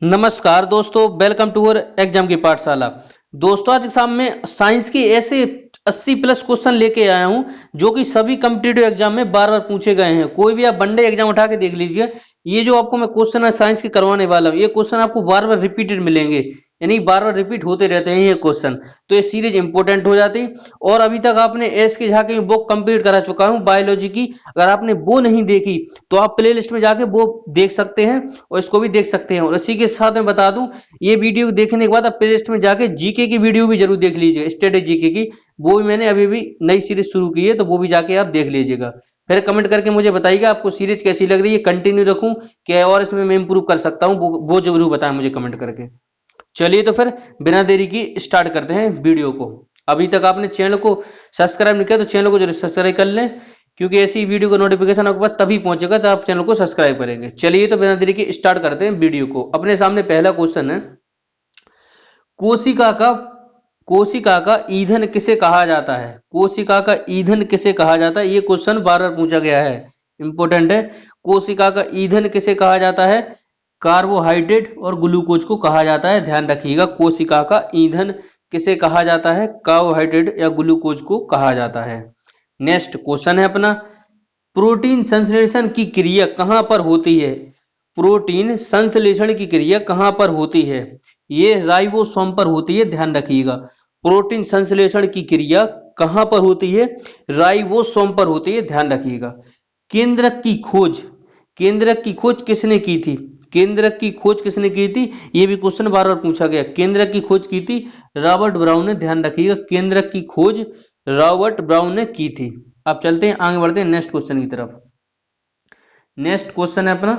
नमस्कार दोस्तों, welcome to our exam की पाठशाला। दोस्तों, आज एग्जाम में साइंस के ऐसे 80 प्लस क्वेश्चन लेके आया हूं जो कि सभी कम्पिटिटिव एग्जाम में बार बार पूछे गए हैं। कोई भी आप वनडे एग्जाम उठा के देख लीजिए, ये जो आपको मैं क्वेश्चन है साइंस के करवाने वाला हूं, ये क्वेश्चन आपको बार बार रिपीटेड मिलेंगे, यानी बार बार रिपीट होते रहते हैं ये क्वेश्चन। तो ये सीरीज इंपॉर्टेंट हो जाती। और अभी तक आपने एस के झा की बुक कंप्लीट करा चुका हूं बायोलॉजी की, अगर आपने वो नहीं देखी तो आप प्ले लिस्ट में जाके वो देख सकते हैं और इसको भी देख सकते हैं। और इसी के साथ मैं बता दूं, ये वीडियो देखने के बाद आप प्ले लिस्ट में जाके जीके की वीडियो भी जरूर देख लीजिए, स्टडी जीके की। वो भी मैंने अभी भी नई सीरीज शुरू की है, तो वो भी जाके आप देख लीजिएगा। फिर कमेंट करके मुझे बताइएगा आपको सीरीज कैसी लग रही है, कंटिन्यू रखूं क्या और इसमें मैं इंप्रूव कर सकता हूं, वो जरूर बताएं मुझे कमेंट करके। चलिए तो फिर बिना देरी की स्टार्ट करते हैं वीडियो को। अभी तक आपने चैनल को सब्सक्राइब नहीं किया तो चैनल को जरूर सब्सक्राइब कर लें, क्योंकि ऐसी वीडियो का नोटिफिकेशन आपके पास तभी पहुंचेगा तो आप चैनल को सब्सक्राइब करेंगे। चलिए तो बिना देरी की स्टार्ट करते हैं वीडियो को। अपने सामने पहला क्वेश्चन है, कोशिका का कोशिका का ईंधन किसे कहा जाता है? कोशिका का ईंधन किसे कहा जाता है? ये क्वेश्चन बार बार पूछा गया है, इंपॉर्टेंट है। कोशिका का ईंधन किसे कहा जाता है? कार्बोहाइड्रेट और ग्लूकोज को कहा जाता है। ध्यान रखिएगा, कोशिका का ईंधन किसे कहा जाता है? कार्बोहाइड्रेट या ग्लूकोज को कहा जाता है। नेक्स्ट क्वेश्चन है अपना, प्रोटीन संश्लेषण की क्रिया कहां पर होती है? प्रोटीन संश्लेषण की क्रिया कहां पर होती है? ये राइबोसोम पर होती है। ध्यान रखिएगा, प्रोटीन संश्लेषण की क्रिया कहां पर होती है? राइबोसोम पर होती है। ध्यान रखिएगा। केंद्रक की खोज, केंद्रक की खोज किसने की थी? केंद्रक की खोज किसने की थी? ये भी क्वेश्चन बार बार पूछा गया। केंद्रक की खोज की थी रॉबर्ट ब्राउन ने। ध्यान रखिएगा, केंद्रक की खोज रॉबर्ट ब्राउन ने की थी। अब चलते हैं, आगे बढ़ते हैं नेक्स्ट क्वेश्चन की तरफ। नेक्स्ट क्वेश्चन है अपना,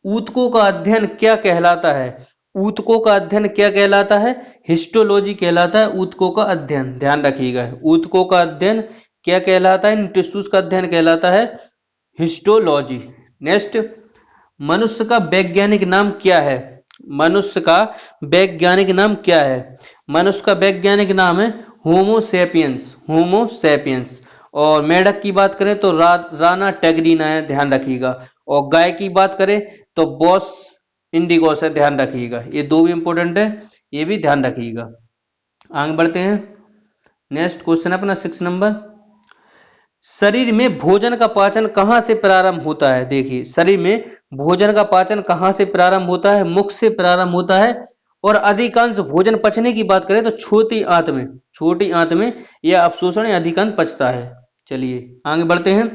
ऊतकों का अध्ययन क्या कहलाता है? ऊतकों का अध्ययन क्या कहलाता है? हिस्टोलॉजी कहलाता है ऊतकों का अध्ययन। ध्यान रखिएगा, ऊतकों का अध्ययन क्या कहलाता है? टिश्यूज का अध्ययन कहलाता है हिस्टोलॉजी। नेक्स्ट, मनुष्य का वैज्ञानिक नाम क्या है? मनुष्य का वैज्ञानिक नाम क्या है? मनुष्य का वैज्ञानिक नाम है होमो सेपियंस, होमो सेपियंस। और मेढक की बात करें तो राना टेगरीना है। ध्यान रखिएगा। और गाय की बात करें तो बॉस इंडिगोस है। ध्यान रखिएगा, ये दो भी इंपॉर्टेंट है, ये भी ध्यान रखिएगा। आगे बढ़ते हैं। नेक्स्ट क्वेश्चन अपना 6 नंबर, शरीर में भोजन का पाचन कहां से प्रारंभ होता है? देखिए, शरीर में भोजन का पाचन कहां से प्रारंभ होता है? मुख से प्रारंभ होता है। और अधिकांश भोजन पचने की बात करें तो छोटी आंत में, छोटी आंत में यह अवशोषण अधिकांश पचता है। चलिए आगे बढ़ते हैं।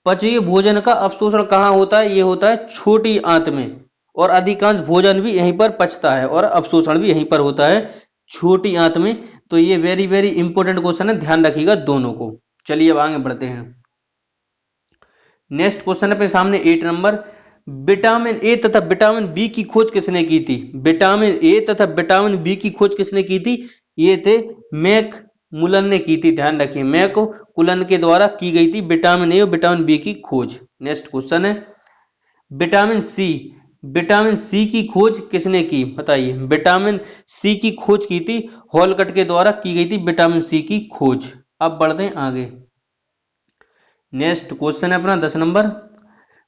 पचीय भोजन का अवशोषण कहां होता है? यह होता है छोटी आंत में। और अधिकांश भोजन भी यहीं पर पचता है और अवशोषण भी यहीं पर होता है, छोटी आंत में। तो ये वेरी वेरी इंपॉर्टेंट क्वेश्चन है, ध्यान रखिएगा दोनों को। चलिए अब आगे बढ़ते हैं। नेक्स्ट क्वेश्चन है सामने 8 नंबर, विटामिन ए तथा विटामिन बी की खोज किसने की थी? विटामिन ए तथा विटामिन बी की खोज किसने की थी? ये थे मैक मुलन ने की थी। ध्यान रखिए, मैक कुलन के द्वारा की गई थी विटामिन ए और विटामिन बी की खोज। नेक्स्ट क्वेश्चन है, विटामिन सी, विटामिन सी की खोज किसने की? बताइए। विटामिन सी की खोज की थी हॉलकट के द्वारा की गई थी विटामिन सी की खोज। अब बढ़ते हैं आगे। नेक्स्ट क्वेश्चन है अपना 10 नंबर,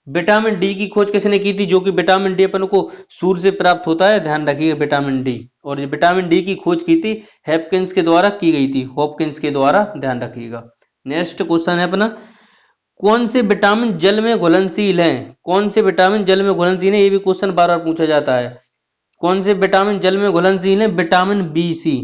विटामिन डी की खोज किसने की थी? जो कि विटामिन डी अपन को सूर्य से प्राप्त होता है। ध्यान रखिएगा, विटामिन डी। और विटामिन डी की खोज की थी हॉपकिंस के द्वारा की गई थी, हॉपकिंस के द्वारा। ध्यान रखिएगा। नेक्स्ट क्वेश्चन है अपना, कौन से विटामिन जल में घुलनशील है? कौन से विटामिन जल में घुलनशील है? ये भी क्वेश्चन बार बार पूछा जाता है। कौन से विटामिन जल में घुलनशील है? Vitamin B C,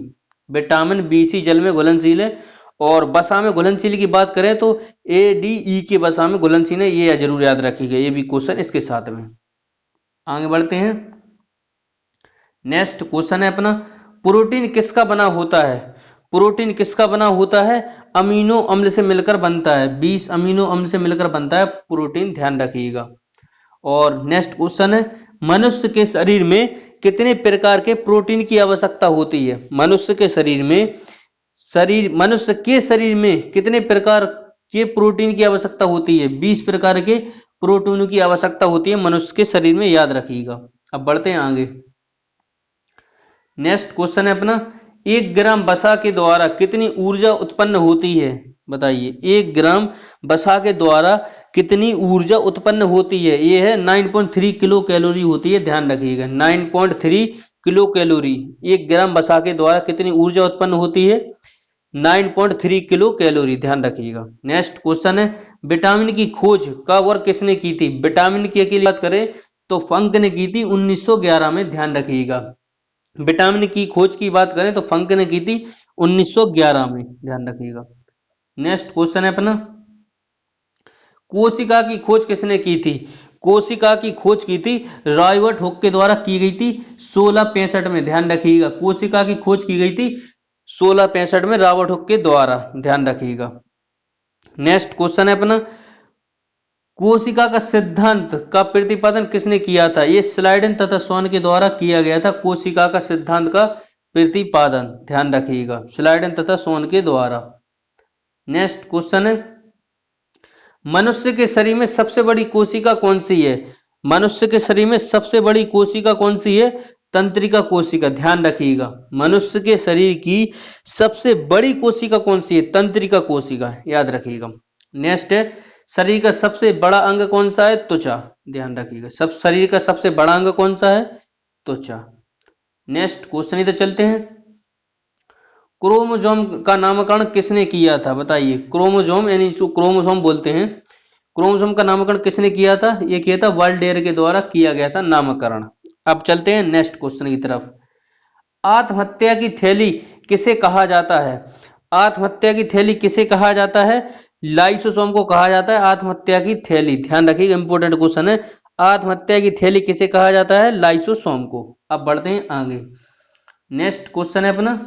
vitamin B C जल में घुलनशील है। और वसा में घुलनशील की बात करें तो एडीई के वसा में घुलनशील है, ये जरूर याद रखिएगा, ये भी क्वेश्चन इसके साथ में। आगे बढ़ते हैं। नेक्स्ट क्वेश्चन है अपना, प्रोटीन किसका बना होता है? प्रोटीन किसका बना होता है? अमीनो अम्ल से मिलकर बनता है, 20 अमीनो अम्ल से मिलकर बनता है प्रोटीन। ध्यान रखिएगा। और नेक्स्ट क्वेश्चन है, मनुष्य के शरीर में कितने प्रकार के प्रोटीन की आवश्यकता होती है? मनुष्य के शरीर में, मनुष्य के शरीर में कितने प्रकार के प्रोटीन की आवश्यकता होती है? 20 प्रकार के प्रोटीन की आवश्यकता होती है मनुष्य के शरीर में, याद रखिएगा। अब बढ़ते हैं आगे। नेक्स्ट क्वेश्चन है अपना, 1 ग्राम वसा के द्वारा कितनी ऊर्जा उत्पन्न होती है? बताइए, 1 ग्राम वसा के द्वारा कितनी ऊर्जा उत्पन्न होती है? ये है 9.3 किलो कैलोरी होती है, ध्यान रखिएगा 9.3 किलो कैलोरी। 1 ग्राम वसा के द्वारा कितनी ऊर्जा उत्पन्न होती है? 9.3 किलो कैलोरी, ध्यान रखिएगा। नेक्स्ट क्वेश्चन है, विटामिन की खोज कब और किसने की थी? विटामिन की अकेली बात करें तो फंक ने की थी 1911 में, ध्यान रखिएगा। विटामिन की खोज की बात करें तो फंक ने की थी 1911 में, ध्यान रखिएगा। नेक्स्ट क्वेश्चन है अपना, कोशिका की खोज किसने की थी? कोशिका की खोज की थी रॉबर्ट हुक के द्वारा की गई थी 1665 में, ध्यान रखिएगा। कोशिका की खोज की गई थी 1665 में रॉबर्ट हुक के द्वारा, ध्यान रखिएगा। नेक्स्ट क्वेश्चन है अपना, कोशिका का सिद्धांत का प्रतिपादन किसने किया था? यह स्लाइडन तथा सोन के द्वारा किया गया था। कोशिका का सिद्धांत का प्रतिपादन, ध्यान रखिएगा, स्लाइडन तथा सोन के द्वारा। नेक्स्ट क्वेश्चन है, मनुष्य के शरीर में सबसे बड़ी कोशिका कौन सी है? मनुष्य के शरीर में सबसे बड़ी कोशिका कौन सी है? तंत्रिका कोशिका, ध्यान रखिएगा। मनुष्य के शरीर की सबसे बड़ी कोशिका कौन सी है? तंत्रिका कोशिका, याद रखिएगा। नेक्स्ट है, शरीर का सबसे बड़ा अंग कौन सा है? त्वचा, ध्यान रखिएगा। सब शरीर का सबसे बड़ा अंग कौन सा है? त्वचा। नेक्स्ट क्वेश्चन इधर चलते हैं, क्रोमोसोम का नामकरण किसने किया था? बताइए। क्रोमोसोम यानी इसको क्रोमोसोम बोलते हैं। क्रोमोसोम का नामकरण किसने किया था? यह किया था वाल्डेयर के द्वारा किया गया था नामकरण। अब चलते हैं नेक्स्ट क्वेश्चन की तरफ, आत्महत्या की थैली किसे कहा जाता है? आत्महत्या की थैली किसे कहा जाता है? लाइसोसोम को कहा जाता है आत्महत्या की थैली, ध्यान रखिएगा, इंपॉर्टेंट क्वेश्चन है। आत्महत्या की थैली किसे कहा जाता है? लाइसोसोम को। अब बढ़ते हैं आगे, नेक्स्ट क्वेश्चन है अपना,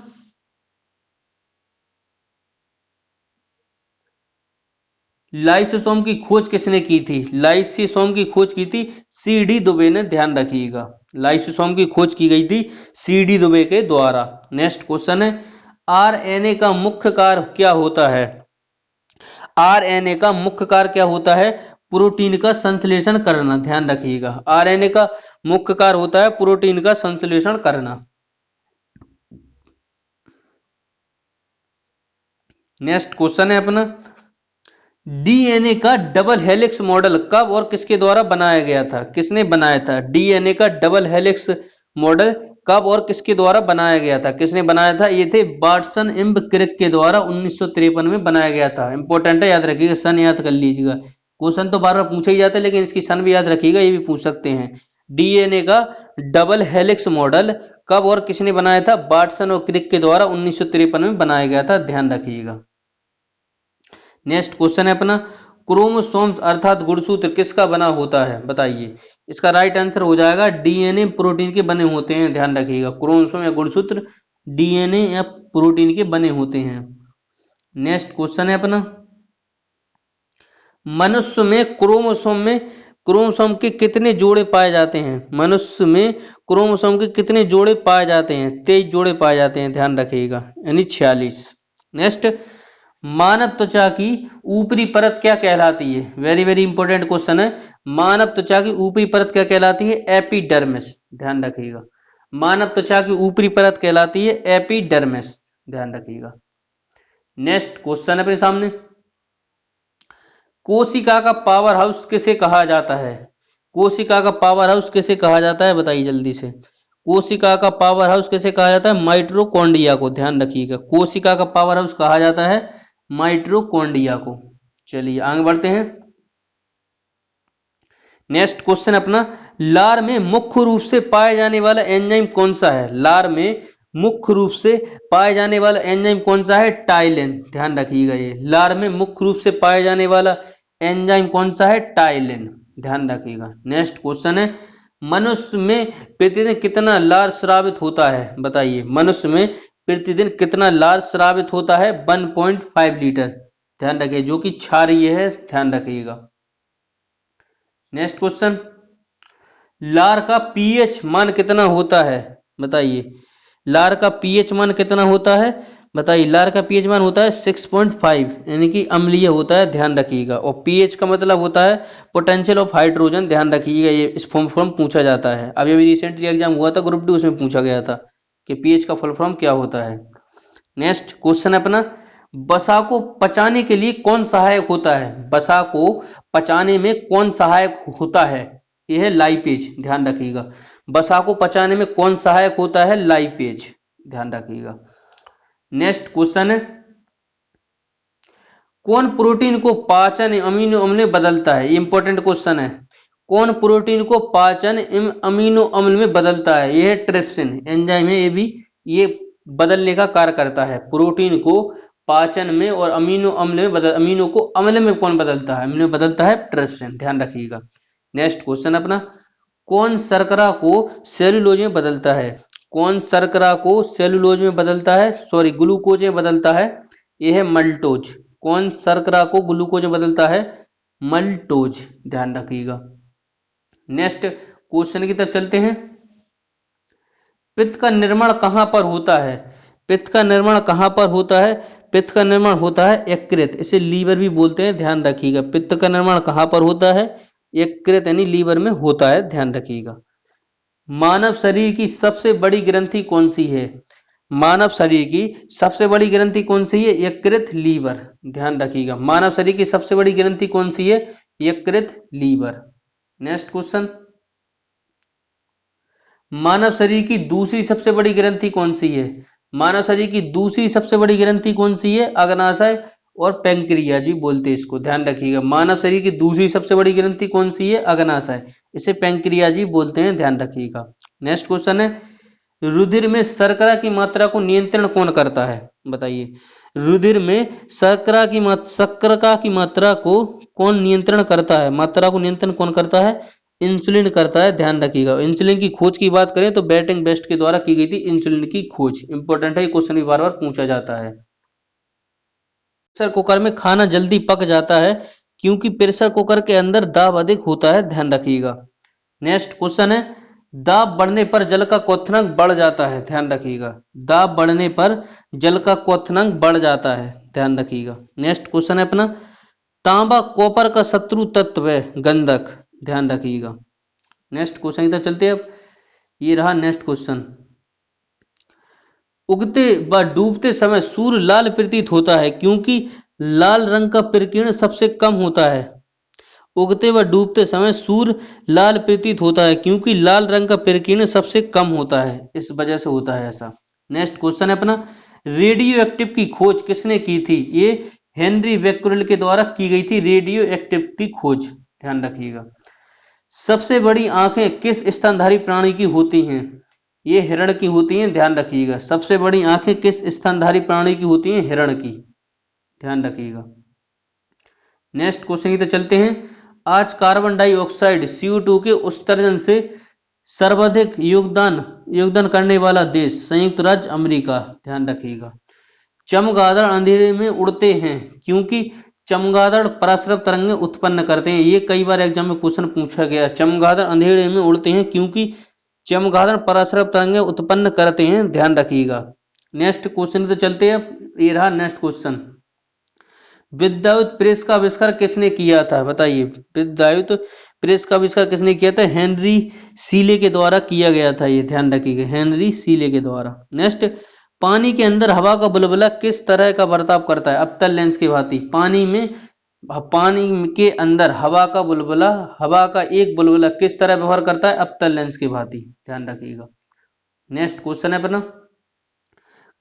लाइसोसोम की खोज किसने की थी? लाइसोसोम की खोज की थी CD दुबे ने, ध्यान रखिएगा। लाइसोसोम की खोज की गई थी CD दुबे के द्वारा। नेक्स्ट क्वेश्चन है, RNA का मुख्य कार्य क्या होता है? RNA का मुख्य कार्य क्या होता है? प्रोटीन का संश्लेषण करना, ध्यान रखिएगा। RNA का मुख्य कार्य होता है प्रोटीन का संश्लेषण करना। नेक्स्ट क्वेश्चन है अपना, DNA का डबल हेलिक्स मॉडल कब और किसके द्वारा बनाया गया था? किसने बनाया था? DNA का डबल हेलिक्स मॉडल कब और किसके द्वारा बनाया गया था? किसने बनाया था? ये थे वाटसन इम्ब क्रिक के द्वारा 1953 में बनाया गया था। इंपॉर्टेंट है, याद रखिएगा, सन याद कर लीजिएगा। क्वेश्चन तो बार बार पूछे ही जाते हैं, लेकिन इसकी सन भी याद रखिएगा, ये भी पूछ सकते हैं। DNA का डबल हेलिक्स मॉडल कब और किसने बनाया था? वाटसन और क्रिक के द्वारा 1953 में बनाया गया था, ध्यान रखिएगा। नेक्स्ट क्वेश्चन है अपना, क्रोमोसोम्स अर्थात गुणसूत्र किसका बना होता है? बताइए। इसका राइट आंसर हो जाएगा DNA प्रोटीन के बने होते हैं, ध्यान रखिएगा। क्रोमोसोम या गुणसूत्र DNA या प्रोटीन के बने होते हैं। नेक्स्ट क्वेश्चन है अपना, मनुष्य में क्रोमोसोम के कितने जोड़े पाए जाते हैं? मनुष्य में क्रोमोसोम के कितने जोड़े पाए जाते हैं? 23 जोड़े पाए जाते हैं, ध्यान रखिएगा, यानी 46। नेक्स्ट, मानव त्वचा की ऊपरी परत क्या कहलाती है? वेरी वेरी इंपॉर्टेंट क्वेश्चन है। मानव त्वचा की ऊपरी परत क्या कहलाती है? एपिडर्मिस, ध्यान रखिएगा। मानव त्वचा की ऊपरी परत कहलाती है एपिडर्मिस, ध्यान रखिएगा। नेक्स्ट क्वेश्चन अपने सामने, कोशिका का पावर हाउस किसे कहा जाता है? कोशिका का पावर हाउस किसे कहा जाता है? बताइए जल्दी से। कोशिका का पावर हाउस किसे कहा जाता है? माइटोकॉन्ड्रिया को, ध्यान रखिएगा। कोशिका का पावर हाउस कहा जाता है माइटोकॉन्ड्रिया को। चलिए आगे बढ़ते हैं। नेक्स्ट क्वेश्चन अपना, लार में मुख्य रूप से पाए जाने वाला एंजाइम कौन सा है? लार में मुख्य रूप से पाए जाने वाला एंजाइम कौन सा है? टाइलिन, ध्यान रखिएगा। ये लार में मुख्य रूप से पाए जाने वाला एंजाइम कौन सा है? टाइलिन, ध्यान रखिएगा। नेक्स्ट क्वेश्चन है, मनुष्य में प्रतिदिन कितना लार स्रावित होता है? बताइए। मनुष्य में प्रतिदिन कितना लार स्रावित होता है? 1.5 लीटर, ध्यान रखिए, जो कि क्षारीय है, ध्यान रखिएगा। नेक्स्ट क्वेश्चन, लार का पीएच मान कितना होता है? बताइए। लार का पीएच मान कितना होता है? बताइए। लार का पीएच मान होता है 6.5, यानी कि अम्लीय होता है, ध्यान रखिएगा। और पीएच का मतलब होता है पोटेंशियल ऑफ हाइड्रोजन, ध्यान रखिएगा। ये इस फॉर्म पूछा जाता है। अभी अभी रिसेंटली एग्जाम हुआ था ग्रुप डी, उसमें पूछा गया था कि पीएच का फुल फॉर्म क्या होता है। नेक्स्ट क्वेश्चन अपना, वसा को पचाने के लिए कौन सहायक होता है? वसा को पचाने में कौन सहायक होता है? यह है लाइपेज, ध्यान रखिएगा। वसा को पचाने में कौन सहायक होता है? लाइपेज, ध्यान रखिएगा। नेक्स्ट क्वेश्चन है, कौन प्रोटीन को पाचन अमीनो अम्ल में बदलता है? ये इंपॉर्टेंट क्वेश्चन है। कौन प्रोटीन को पाचन अमीनो अम्ल में बदलता है? यह है ट्रिप्सिन एंजाइम है, ये भी ये बदलने का कार्य करता है। प्रोटीन को पाचन में और अमीनो अम्ल में अमीनो को अम्ल में कौन बदलता है? अम्ल में बदलता है ट्रिप्सिन, ध्यान रखिएगा। नेक्स्ट क्वेश्चन अपना, कौन शर्करा को सेलुलोज में बदलता है? कौन शर्करा को सेलुलोज में बदलता है, सॉरी ग्लूकोज में बदलता है? यह है मल्टोज। कौन शर्करा को ग्लूकोज में बदलता है? मल्टोज, ध्यान रखिएगा। नेक्स्ट क्वेश्चन की तरफ चलते हैं, पित्त का निर्माण कहां पर होता है? पित्त का निर्माण कहां पर होता है? पित्त का निर्माण होता है यकृत, इसे लीवर भी बोलते हैं, ध्यान रखिएगा। पित्त का निर्माण कहां पर होता है? यकृत यानी लीवर में होता है, ध्यान रखिएगा। मानव शरीर की सबसे बड़ी ग्रंथि कौन सी है? मानव शरीर की सबसे बड़ी ग्रंथि कौन सी है? यकृत, लीवर, ध्यान रखिएगा। मानव शरीर की सबसे बड़ी ग्रंथि कौन सी है? यकृत, लीवर। नेक्स्ट क्वेश्चन, मानव शरीर की दूसरी सबसे बड़ी ग्रंथि कौन सी है? मानव शरीर की दूसरी सबसे बड़ी ग्रंथि कौन सी है? अग्नाशय और पैंक्रियाज भी बोलते हैं इसको, ध्यान रखिएगा। मानव शरीर की दूसरी सबसे बड़ी ग्रंथि कौन सी है? अग्नाशय, इसे पैंक्रियाज भी बोलते हैं, ध्यान रखिएगा। नेक्स्ट क्वेश्चन है, रुधिर में शर्करा की मात्रा को नियंत्रण कौन करता है? बताइए, रुधिर में शर्करा की मात्रा को कौन नियंत्रण करता है? मात्रा को नियंत्रण कौन करता है? इंसुलिन करता है, ध्यान रखिएगा। इंसुलिन की खोज की बात करें तो बेटिंग बेस्ट के द्वारा की गई थी इंसुलिन की खोज। इंपॉर्टेंट है, ये क्वेश्चन भी बार बार पूछा जाता है। प्रेशर कुकर में खाना जल्दी पक जाता है क्योंकि प्रेशर कुकर के अंदर दाब अधिक होता है, ध्यान रखिएगा। नेक्स्ट क्वेश्चन है, दाब बढ़ने पर जल का क्वथनांक बढ़ जाता है, ध्यान रखिएगा। दाब बढ़ने पर जल का क्वथनांक बढ़ जाता है, ध्यान रखिएगा। नेक्स्ट क्वेश्चन है अपना, तांबा कॉपर का शत्रु तत्व है, गंधक, ध्यान रखिएगा। नेक्स्ट क्वेश्चन की तरफ चलते हैं अब, ये रहा नेक्स्ट क्वेश्चन, उगते व डूबते समय सूर्य लाल प्रतीत होता है क्योंकि लाल रंग का प्रकीर्ण सबसे कम होता है। उगते व डूबते समय सूर्य लाल प्रतीत होता है क्योंकि लाल रंग का प्रकीर्ण सबसे कम होता है, इस वजह से होता है ऐसा। नेक्स्ट क्वेश्चन है अपना, रेडियो एक्टिव की खोज किसने की थी? ये हेनरी बेक्वेरेल के द्वारा की गई थी रेडियो एक्टिव की खोज, ध्यान रखिएगा। सबसे बड़ी आंखें किस स्तनधारी प्राणी की होती हैं? ये हिरण की होती हैं, ध्यान रखिएगा। सबसे बड़ी आंखें किस स्तनधारी प्राणी की होती हैं? हिरण की, ध्यान रखिएगा। नेक्स्ट क्वेश्चन की तरफ चलते हैं, आज कार्बन डाइऑक्साइड CO2 के उत्सर्जन से सर्वाधिक योगदान करने वाला देश संयुक्त राज्य अमेरिका, ध्यान रखिएगा। चमगादड़ अंधेरे में उड़ते हैं क्योंकि चमगादड़ पराश्रव तरंगें उत्पन्न करते हैं। ये कई बार एग्जाम में क्वेश्चन पूछा गया। चमगादड़ अंधेरे में उड़ते हैं क्योंकि चमगादड़ पराश्रव तरंगें उत्पन्न करते हैं, ध्यान रखिएगा। नेक्स्ट क्वेश्चन तो चलते हैं, ये रहा नेक्स्ट क्वेश्चन, विद्युत प्रेस का आविष्कार किसने किया था? बताइए, विद्युत प्रेस का आविष्कार किसने किया था? हेनरी सीले के द्वारा किया गया था, ये ध्यान रखिएगा, हेनरी सीले के द्वारा। नेक्स्ट, पानी के अंदर हवा का बुलबुला किस तरह का बर्ताव करता है? अवतल लेंस की भांति। पानी के अंदर हवा का एक बुलबुला किस तरह व्यवहार करता है? अवतल लेंस की भांति, ध्यान रखिएगा। नेक्स्ट क्वेश्चन है अपना,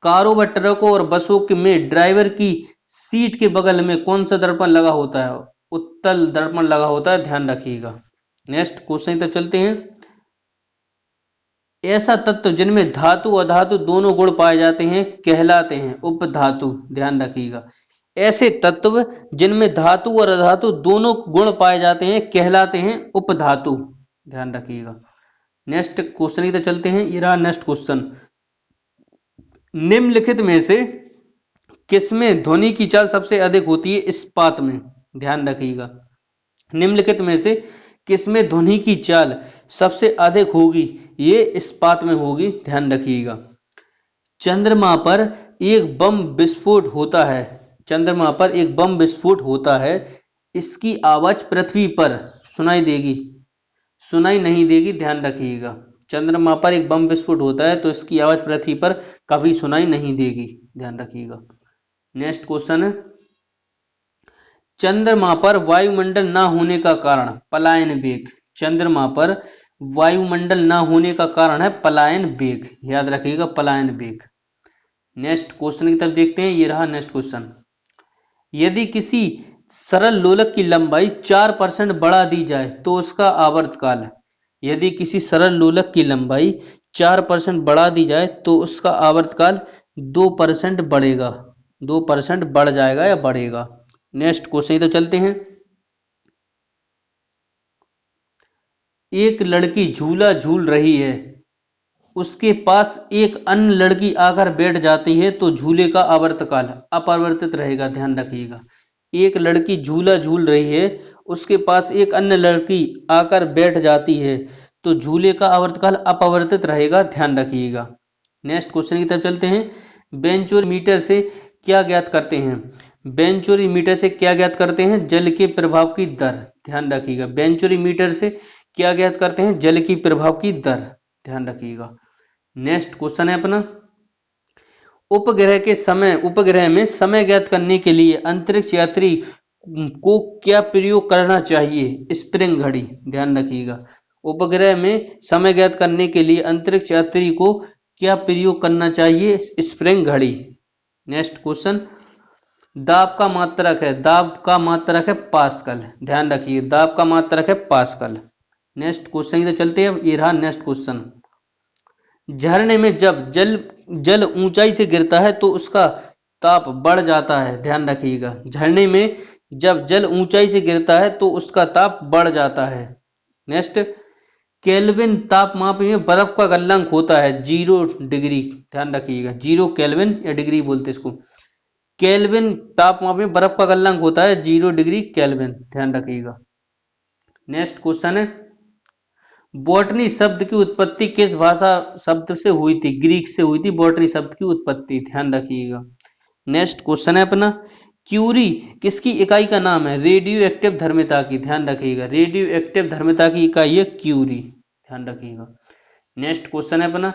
कारों व ट्रकों और बसों में ड्राइवर की सीट के बगल में कौन सा दर्पण लगा होता है? उत्तल दर्पण लगा होता है, ध्यान रखिएगा। नेक्स्ट क्वेश्चन तक चलते हैं, ऐसा तत्व जिनमें धातु और अधातु दोनों गुण पाए जाते हैं कहलाते हैं उपधातु, ध्यान रखिएगा। ऐसे तत्व जिनमें धातु और अधातु दोनों गुण पाए जाते हैं कहलाते हैं उपधातु, ध्यान रखिएगा। नेक्स्ट क्वेश्चन की तरफ चलते हैं, ये रहा नेक्स्ट क्वेश्चन, निम्नलिखित में से किसमें ध्वनि की चाल सबसे अधिक होती है? इस्पात में, ध्यान रखिएगा। निम्नलिखित में से किसमें ध्वनि की चाल सबसे अधिक होगी? ये इस्पात में होगी, ध्यान रखिएगा। चंद्रमा पर एक बम विस्फोट होता है, चंद्रमा पर एक बम विस्फोट होता है, इसकी आवाज पृथ्वी पर सुनाई नहीं देगी, ध्यान रखिएगा। चंद्रमा पर एक बम विस्फोट होता है तो इसकी आवाज पृथ्वी पर कभी सुनाई नहीं देगी, ध्यान रखिएगा। नेक्स्ट क्वेश्चन है, चंद्रमा पर वायुमंडल न होने का कारण पलायन वेग। चंद्रमा पर वायुमंडल न होने का कारण है पलायन वेग, याद रखिएगा पलायन वेग। नेक्स्ट क्वेश्चन की तरफ देखते हैं, ये रहा नेक्स्ट क्वेश्चन। यदि किसी सरल लोलक की लंबाई 4% बढ़ा दी जाए तो उसका आवर्तकाल। यदि किसी सरल लोलक की लंबाई 4% बढ़ा दी जाए तो उसका आवर्तकाल 2% बढ़ेगा, 2% बढ़ जाएगा या बढ़ेगा। नेक्स्ट क्वेश्चन तो चलते हैं। एक लड़की झूला झूल रही है, उसके पास एक अन्य लड़की आकर बैठ जाती है तो झूले का आवर्तकाल अपरिवर्तित रहेगा, ध्यान रखिएगा। एक लड़की झूला झूल रही है, उसके पास एक अन्य लड़की आकर बैठ जाती है तो झूले का आवर्तकाल अपरिवर्तित रहेगा, ध्यान रखिएगा। नेक्स्ट क्वेश्चन की तरफ चलते हैं। बेंचोमीटर से क्या ज्ञात करते हैं? बेंचोमीटर से क्या ज्ञात करते हैं? जल के प्रभाव की दर, ध्यान रखिएगा। बेंचोमीटर से क्या ज्ञात करते हैं? जल की प्रभाव की दर, ध्यान रखिएगा। नेक्स्ट क्वेश्चन है अपना, उपग्रह में समय ज्ञात करने के लिए अंतरिक्ष यात्री को क्या प्रयोग करना चाहिए? स्प्रिंग घड़ी, ध्यान रखिएगा। उपग्रह में समय ज्ञात करने के लिए अंतरिक्ष यात्री को क्या प्रयोग करना चाहिए? स्प्रिंग घड़ी। नेक्स्ट क्वेश्चन, दाब का मात्रक है पास्कल, ध्यान रखिए दाब का मात्रक है पास्कल। नेक्स्ट क्वेश्चन की तो चलते हैं, ये रहा नेक्स्ट क्वेश्चन। झरने में जब जल ऊंचाई से गिरता है तो उसका ताप बढ़ जाता है, ध्यान रखिएगा। झरने में जब जल ऊंचाई से गिरता है तो उसका ताप बढ़ जाता है। नेक्स्ट, केल्विन तापमाप में बर्फ का गलनांक होता है 0 डिग्री, ध्यान रखिएगा। 0 केल्विन या डिग्री बोलते इसको। केल्विन तापमाप में बर्फ का गलनांक होता है 0 डिग्री केल्विन, ध्यान रखिएगा। नेक्स्ट क्वेश्चन है, बॉटनी शब्द की उत्पत्ति किस भाषा शब्द से हुई थी? ग्रीक से हुई थी बॉटनी शब्द की उत्पत्ति, ध्यान रखिएगा। नेक्स्ट क्वेश्चन है अपना, क्यूरी किसकी इकाई का नाम है? रेडियो एक्टिव धर्मिता की, ध्यान रखिएगा। रेडियो एक्टिव धर्मिता की इकाई है क्यूरी, ध्यान रखिएगा। नेक्स्ट क्वेश्चन है अपना,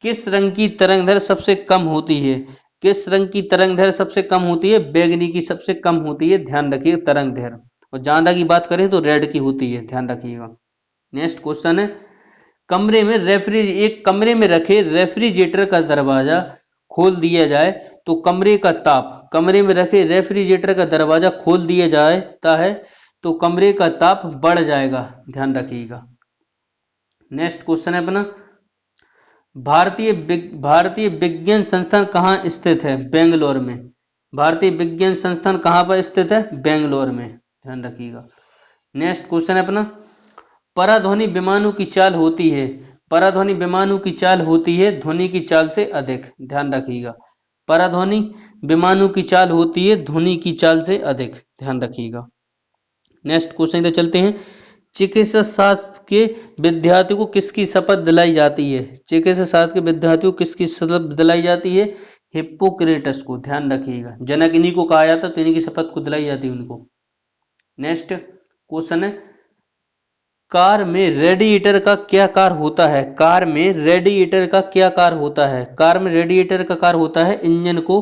किस रंग की तरंगदैर्घ्य सबसे कम होती है? किस रंग की तरंगदैर्घ्य सबसे कम होती है? बैगनी की सबसे कम होती है, ध्यान रखिए तरंगदैर्घ्य। और ज्यादा की बात करें तो रेड की होती है, ध्यान रखिएगा। नेक्स्ट क्वेश्चन है, एक कमरे में रखे रेफ्रिजरेटर का दरवाजा खोल दिया जाए तो कमरे में रखे रेफ्रिजरेटर का दरवाजा खोल दिया जाता है तो कमरे का ताप बढ़ जाएगा, ध्यान रखिएगा। नेक्स्ट क्वेश्चन है अपना, भारतीय विज्ञान संस्थान कहाँ स्थित है? बेंगलोर में। भारतीय विज्ञान संस्थान कहाँ पर स्थित है? बेंगलोर में, ध्यान रखिएगा। नेक्स्ट क्वेश्चन है अपना, पराध्वनि विमानों की चाल होती है, पराध्वनि विमानों की चाल होती है ध्वनि की चाल से अधिक, ध्यान रखिएगा। पराध्वनि विमानों की चाल होती है ध्वनि की चाल से अधिक, ध्यान रखिएगा। नेक्स्ट क्वेश्चन इधर चलते हैं, चिकित्सा शास्त्र के विद्यार्थियों को किसकी शपथ दिलाई जाती है? चिकित्सा शास्त्र के विद्यार्थियों को किसकी शपथ दिलाई जाती है? हिप्पोक्रेटस को, ध्यान रखिएगा। जनक इन्हीं को कहा जाता तो इन्हीं की शपथ को दिलाई जाती है उनको। नेक्स्ट क्वेश्चन है, कार में रेडिएटर का क्या कार्य होता है? कार में रेडिएटर का क्या कार्य होता है? कार में रेडिएटर का कार्य होता है इंजन को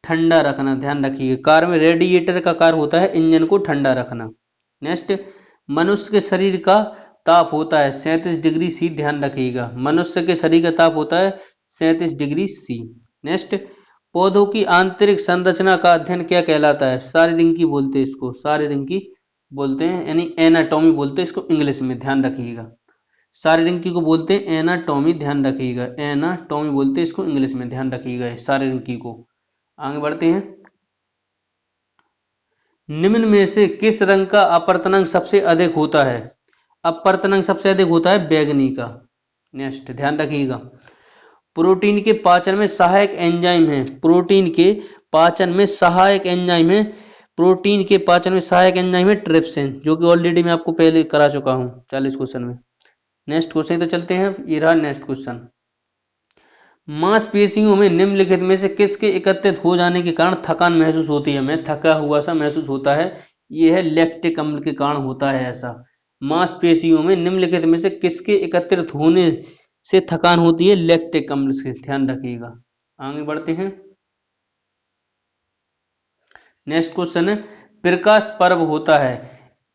ठंडा रखना, ध्यान रखिए। कार में रेडिएटर का कार्य होता है इंजन को ठंडा रखना। नेक्स्ट, मनुष्य के शरीर का ताप होता है 37 डिग्री सी, ध्यान रखिएगा। मनुष्य के शरीर का ताप होता है 37 डिग्री सी। नेक्स्ट, पौधों की आंतरिक संरचना का अध्ययन क्या कहलाता है? शारीरिकी बोलते हैं इसको, शारीरिकी बोलते हैं, यानी एनाटॉमी बोलते हैं इसको इंग्लिश में, ध्यान रखिएगा। शारीरिकी को बोलते हैं एनाटॉमी, ध्यान रखिएगा। एनाटॉमी बोलते हैं इसको इंग्लिश में, ध्यान रखिएगा शारीरिकी को। आगे बढ़ते हैं, निम्न में से किस रंग का अपवर्तनांक सबसे अधिक होता है? अपवर्तनांक सबसे अधिक होता है बैगनी का। नेक्स्ट ध्यान रखिएगा, प्रोटीन के पाचन में सहायक एंजाइम है, प्रोटीन के पाचन में सहायक एंजाइम है, प्रोटीन के पाचन में सहायक एंजाइम है ट्रिप्सिन, जो कि ऑलरेडी मैं आपको पहले करा चुका हूं 40 क्वेश्चन में। नेक्स्ट क्वेश्चन तो चलते हैं, ये रहा नेक्स्ट क्वेश्चन, मांसपेशियों में निम्नलिखित में से किसके एकत्रित हो जाने के कारण थकान महसूस होती है? हमें थका हुआ सा महसूस होता है, यह है लैक्टिक अम्ल के कारण होता है ऐसा। मांसपेशियों में निम्नलिखित में से किसके एकत्रित होने से थकान होती है? लैक्टिक अम्ल से, ध्यान रखिएगा। आगे बढ़ते हैं, नेक्स्ट क्वेश्चन है, प्रकाश पर्व होता है,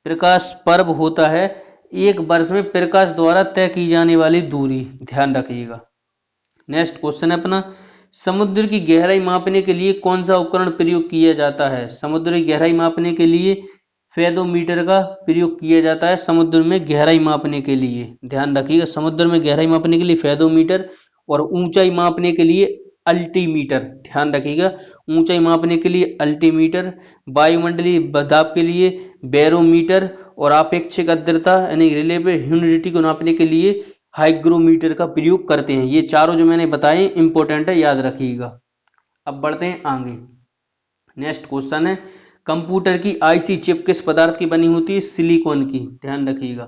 प्रकाश पर्व होता है एक वर्ष में प्रकाश द्वारा तय की जाने वाली दूरी, ध्यान रखिएगा। नेक्स्ट क्वेश्चन है अपना, समुद्र की गहराई मापने के लिए कौन सा उपकरण प्रयोग किया जाता है? समुद्र की गहराई मापने के लिए फेदोमीटर का प्रयोग किया जाता है समुद्र में गहराई मापने के लिए, ध्यान रखिएगा। समुद्र में गहराई मापने के लिए फेदोमीटर, और ऊंचाई मापने के लिए अल्टीमीटर, ध्यान रखिएगा। ऊंचाई मापने के लिए अल्टीमीटर, वायुमंडलीय दाब के लिए बैरोमीटर, और आपेक्षिक आर्द्रता यानी रिलेटिव ह्यूमिडिटी को नापने के लिए हाइग्रोमीटर का प्रयोग करते हैं। ये चारों जो मैंने बताए इंपॉर्टेंट है, याद रखिएगा। अब बढ़ते हैं आगे। नेक्स्ट क्वेश्चन है, कंप्यूटर की आईसी चिप किस पदार्थ की बनी होती है? सिलिकॉन की, ध्यान रखिएगा।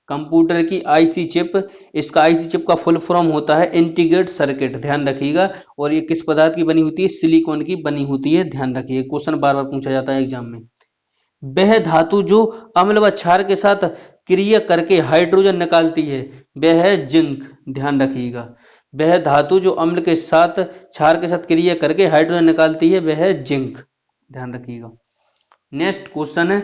कंप्यूटर की आईसी चिप, इसका आईसी चिप का फुल फॉर्म होता है इंटीग्रेटेड सर्किट, ध्यान रखिएगा। और ये किस पदार्थ की बनी होती है? सिलिकॉन की बनी होती है, ध्यान रखिएगा। क्वेश्चन बार बार पूछा जाता है एग्जाम में। वह धातु जो अम्ल व क्षार के साथ क्रिया करके हाइड्रोजन निकालती है, वह है जिंक, ध्यान रखिएगा। वह धातु जो अम्ल के साथ क्षार के साथ क्रिया करके हाइड्रोजन निकालती है, वह है जिंक, ध्यान रखिएगा। नेक्स्ट क्वेश्चन है,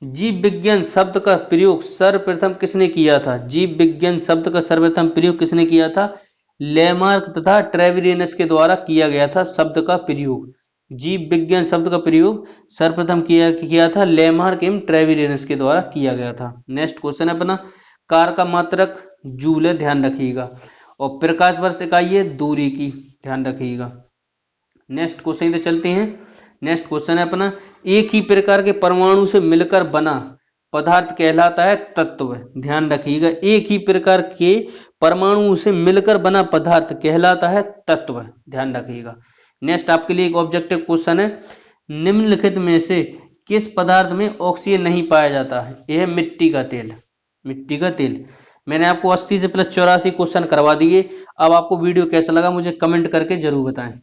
जीव विज्ञान शब्द का प्रयोग सर्वप्रथम किसने किया था? जीव विज्ञान शब्द का सर्वप्रथम प्रयोग किसने किया था? लेमार्क तथा ट्रेविरेनस के द्वारा किया गया था शब्द का प्रयोग। जीव विज्ञान शब्द का प्रयोग सर्वप्रथम किया था लेमार्क एवं ट्रेविरेनस के द्वारा किया गया था। नेक्स्ट क्वेश्चन है अपना, कार का मात्रक जूल है, ध्यान रखिएगा। और प्रकाश वर्ष इकाई है दूरी की, ध्यान रखिएगा। नेक्स्ट क्वेश्चन चलते हैं। नेक्स्ट क्वेश्चन है अपना, एक ही प्रकार के परमाणु से मिलकर बना पदार्थ कहलाता है तत्व, ध्यान रखिएगा। एक ही प्रकार के परमाणु से मिलकर बना पदार्थ कहलाता है तत्व, ध्यान रखिएगा। नेक्स्ट आपके लिए एक ऑब्जेक्टिव क्वेश्चन है, निम्नलिखित में से किस पदार्थ में ऑक्सीजन नहीं पाया जाता है? यह है मिट्टी का तेल, मिट्टी का तेल। मैंने आपको 80 से प्लस 84 क्वेश्चन करवा दिए। अब आपको वीडियो कैसा लगा मुझे कमेंट करके जरूर बताएं।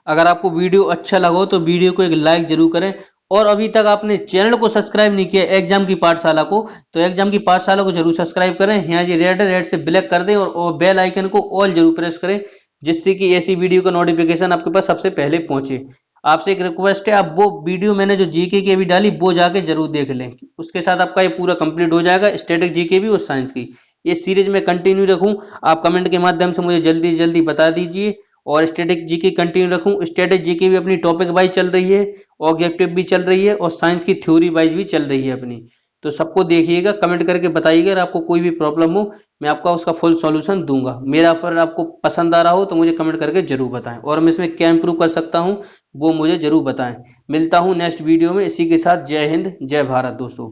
अगर आपको वीडियो अच्छा लगा हो तो वीडियो को एक लाइक जरूर करें, और अभी तक आपने चैनल को सब्सक्राइब नहीं किया एग्जाम की पाठशाला को, तो एग्जाम की पाठशाला को जरूर सब्सक्राइब करें। यहाँ जी रेड से ब्लैक कर दें, और बेल आइकन को ऑल जरूर प्रेस करें, जिससे कि ऐसी वीडियो का नोटिफिकेशन आपके पास सबसे पहले पहुंचे। आपसे एक रिक्वेस्ट है, आप वो वीडियो मैंने जो जीके की अभी डाली वो जाके जरूर देख लें, उसके साथ आपका ये पूरा कंप्लीट हो जाएगा, स्टैटिक जीके भी और साइंस की। ये सीरीज में कंटिन्यू रखूं, आप कमेंट के माध्यम से मुझे जल्दी जल्दी बता दीजिए। और स्टैटिक जीके कंटिन्यू रखूं, स्टैटिक जीके भी अपनी टॉपिक वाइज चल रही है, ऑब्जेक्टिव भी चल रही है, और साइंस की थ्योरी वाइज भी चल रही है अपनी। तो सबको देखिएगा, कमेंट करके बताइएगा। अगर आपको कोई भी प्रॉब्लम हो मैं आपका उसका फुल सॉल्यूशन दूंगा। मेरा अगर आपको पसंद आ रहा हो तो मुझे कमेंट करके जरूर बताएं, और मैं इसमें क्या इंप्रूव कर सकता हूं वो मुझे जरूर बताएं। मिलता हूं नेक्स्ट वीडियो में। इसी के साथ जय हिंद जय भारत दोस्तों।